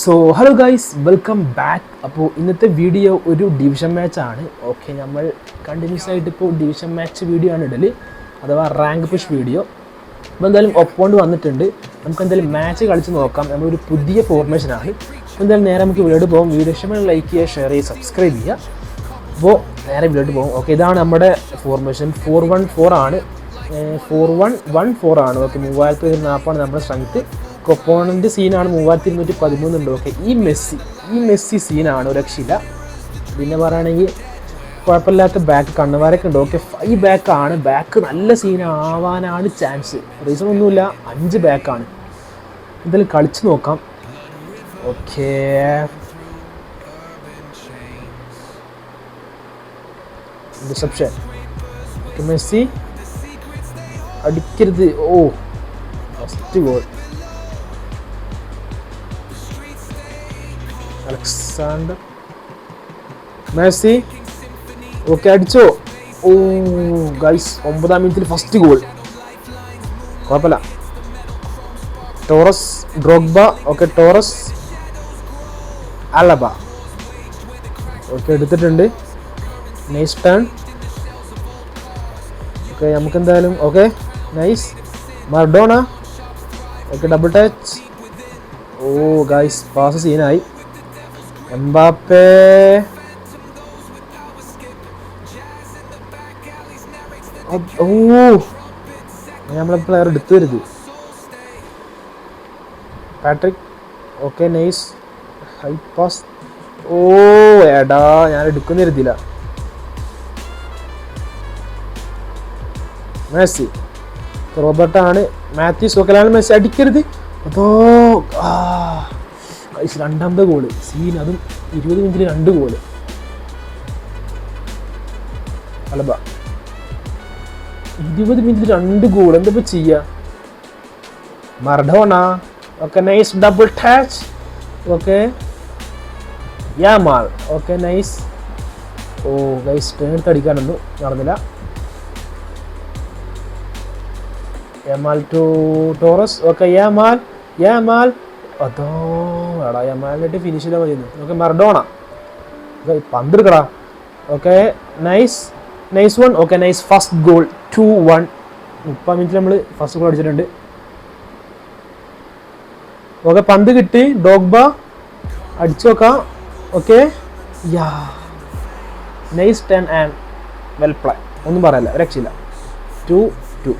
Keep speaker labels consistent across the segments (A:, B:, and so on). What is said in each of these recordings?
A: So hello guys, welcome back. അപ്പോൾ ഇന്നത്തെ video ഒരു ഡിവിഷൻ മാച്ചാണ്. ഓക്കെ, നമ്മൾ കണ്ടിന്യൂസ് ആയിട്ട് ഇപ്പോൾ ഡിവിഷൻ മാച്ച് വീഡിയോ ആണ് ഇടൽ, അഥവാ റാങ്ക് പുഷ് വീഡിയോ. അപ്പോൾ എന്തായാലും ഒപ്പോണ്ട് വന്നിട്ടുണ്ട്. നമുക്ക് എന്തായാലും മാച്ച് കളിച്ച് നോക്കാം. നമ്മളൊരു പുതിയ ഫോർമേഷനാണ്. അപ്പോൾ എന്തായാലും നേരെ നമുക്ക് വീഡിയോട്ട് പോകും. വീഡിയോ ഇഷ്ടമായി ലൈക്ക് ചെയ്യുക, ഷെയർ ചെയ്യുക, സബ്സ്ക്രൈബ് ചെയ്യുക. അപ്പോൾ നേരെ വീഡിയോട്ട് പോകും. ഓക്കെ, ഇതാണ് നമ്മുടെ ഫോർമേഷൻ. 4-1-4 ആണ്. 4-1-1-4 ആണ്. ഓക്കെ, 3040 നമ്മുടെ സ്ട്രെങ്ത്ത്. ഒപ്പോണൻ്റ് സീനാണ് 3213 ഉണ്ട്. ഓക്കെ, ഈ മെസ്സി സീനാണ്, ഒരു രക്ഷയില്ല. പിന്നെ പറയുകയാണെങ്കിൽ കുഴപ്പമില്ലാത്ത ബാക്ക് കണ്ണുവാരൊക്കെ ഉണ്ട്. ഓക്കെ, 5 ബാക്കാണ്. ബാക്ക് നല്ല സീനാവാനാണ് ചാൻസ്. റീസൺ ഒന്നുമില്ല, 5 ബാക്കാണ്. എന്തായാലും കളിച്ച് നോക്കാം. Okay, reception. മെസ്സി അടിക്കരുത്. Oh, first goal Alexander Messi. Okay, അടിച്ചോ. ഓ ഗൈസ്, 9-ാം മിനിറ്റിൽ ഫസ്റ്റ് ഗോൾ. കുഴപ്പമില്ല. Torres, Drogba. Okay, Torres, Alaba. Okay, എടുത്തിട്ടുണ്ട്. Nice turn. ഓക്കെ, നമുക്ക് എന്തായാലും okay, nice. Maradona. Okay, double touch. Oh guys, pass സീനായി. Mbappe. Oh, നമ്മളെ പ്ലെയർ എടുത്തു വരുത്. Patrick. Okay, nice. High pass. Oh എടാ, ഞാൻ എടുക്കുന്ന കരുതിയില്ല. മെസ്സി. റോബർട്ടാണ്. മാത്യൂസ്. ഓക്കെ, മെസ്സി അടിക്കരുത്. അതോ, രണ്ടാമത്തെ ഗോള് സീൻ. അതും 20 മിനിറ്റിൽ 2 ഗോള്. അലബ 20 മിനിറ്റിൽ 2 ഗോൾ. എന്താ ചെയ്യാ? Maradona. Okay, nice. Double touch. Okay, Yamal. Okay, nice. Oh guys, turn അടിക്കാനൊന്നും നടന്നില്ല. Yamal to Torres. Okay, Yamal. അതോ എടാ, യമാലിനായിട്ട് ഫിനിഷ് ചെയ്താൽ മതിയെന്ന്. Okay, Maradona. പന്തെടുക്കടാ. Okay, nice one. Okay, nice. First goal 2-1. 30 മിനിറ്റിൽ നമ്മൾ ഫസ്റ്റ് ഗോൾ അടിച്ചിട്ടുണ്ട്. ഓക്കെ, പന്ത് കിട്ടി. ഡോഗ്ബ അടിച്ചു നോക്കാം. Okay, yeah nice turn and well play. ഒന്നും പറയല്ല, രക്ഷയില്ല. 2-2.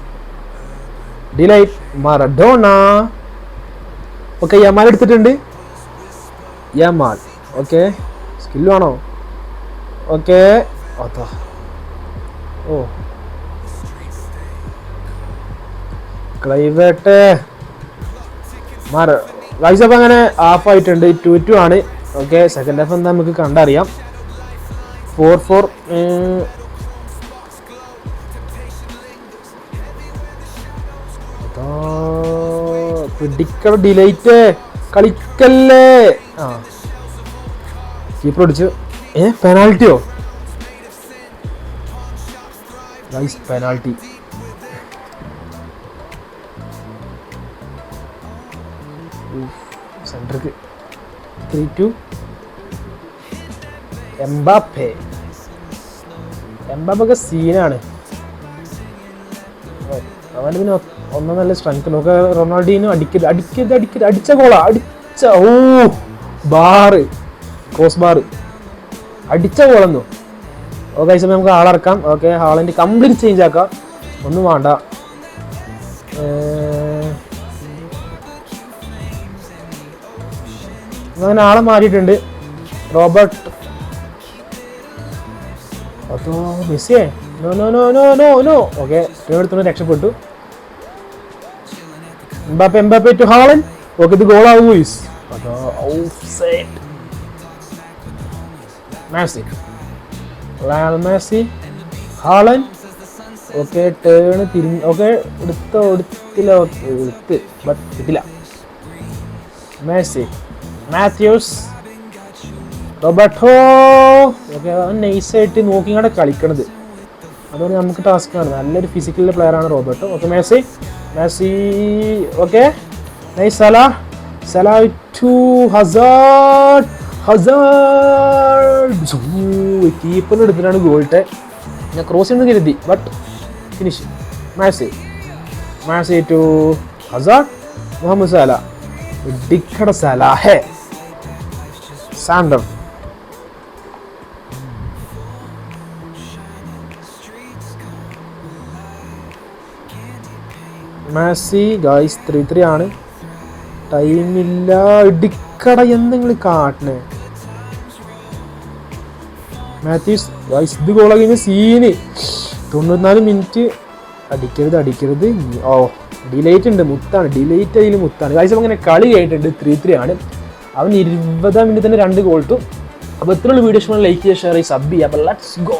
A: ഡിലൈറ്റ്. മറഡോണ. ഓക്കെ, യമാൽ എടുത്തിട്ടുണ്ട്. യമാൽ. ഓക്കെ, സ്കില്ല് വേണോ? ഓക്കെ, അതാ. ഓ, ക്ലൈവേട്ടെ. ഗൈസ്, അപ്പം അങ്ങനെ ഹാഫ് ആയിട്ടുണ്ട്. 2-2 ആണ്. ഓക്കെ, സെക്കൻഡ് ഹാഫ് എന്താ നമുക്ക് കണ്ടറിയാം. 4-4. പിടിക്കൽ. ഡിലൈറ്റ് കളിക്കല്ലേ. ആ, കീപ്പർ അടിച്ചു. പെനാൽറ്റിയോ? Guys, penalty. സെൻട്രിക്ക്. 3-2. എംബാപ്പെ സീനാണ്. അവന് പിന്നെ ഒന്നും നല്ല സ്ട്രെങ്ത്. നോക്കുക, റൊണാൾഡീനോ അടിക്കരുത്. അടിച്ച ഗോളാ. ഓ, ബാറ്, ക്രോസ് ബാർ അടിച്ച ഗോളെന്നു. ഓക്കെ, സമയം നമുക്ക് ആളിറക്കാം. ഓക്കെ, ഹാളൻഡ് കംപ്ലീറ്റ് ചേഞ്ച് ആക്കാം. ഒന്നും വേണ്ട. അങ്ങനെ ആളെ മാറിയിട്ടുണ്ട്. റോബർട്ട്. അതോ മെസ്സിയെ. നോ. ഓക്കെ, എടുത്തു, രക്ഷപ്പെട്ടു. Mbappe to Haaland. ഓക്കെ, ഇത് ഗോളാവും. Messi, Haaland. ഓക്കെ, ടേണ് തിരിഞ്ഞ്. ഓക്കെ, എടുത്തില്ല. ബട്ട് കിട്ടില്ല. Messi, Mathews, Roberto. ഓക്കെ, നൈസായിട്ട് നോക്കിയാണ് കളിക്കണത്. അതുകൊണ്ട് നമുക്ക് ടാസ്ക്കാണ്. നല്ലൊരു ഫിസിക്കൽ പ്ലെയർ ആണ് Roberto. Okay, Messi. Okay, nice. Salah. Salah to Hazard. കീപ്പറിന് എടുത്തിട്ടാണ് ഗോൾട്ടെ. ഞാൻ ക്രോസ് ചെയ്യുന്നത് കരുതി, ബട്ട് ഫിനിഷ്. മാസേ ടു ഹസാർഡ്. Mohamed Salah. ഇടിക്കട സലാഹേ. സാൻഡർ. മാസി ഗായ്സ് 3-3 ആണ്. ടൈമില്ല. ഇടിക്കട എന്തെങ്കിലും കാട്ടണേ. മാത്യൂസ് ഗായ്സ് ഇത് ഗോള കഴിഞ്ഞ സീന്. 94 മിനിറ്റ്. അടിക്കരുത്. ഓ ഡിലേറ്റ് ഉണ്ട്, മുത്താണ്. ഡിലേറ്റ് അതിൽ മുത്താണ് ഗായ്സ്. അങ്ങനെ കളി കഴിഞ്ഞിട്ടുണ്ട്. 3-3 ആണ്. അവൻ 20-ാം മിനിറ്റ് തന്നെ 2 ഗോൾ ഇട്ടു. അപ്പോൾ ഇത്രയുള്ള വീഡിയോ ഇഷ്ടമാണ് ലൈക്ക് ചെയ്യുക, ഷെയർ ചെയ്യുക, സബ് ചെയ്യുക. അപ്പോൾ ലെറ്റ്സ് ഗോ.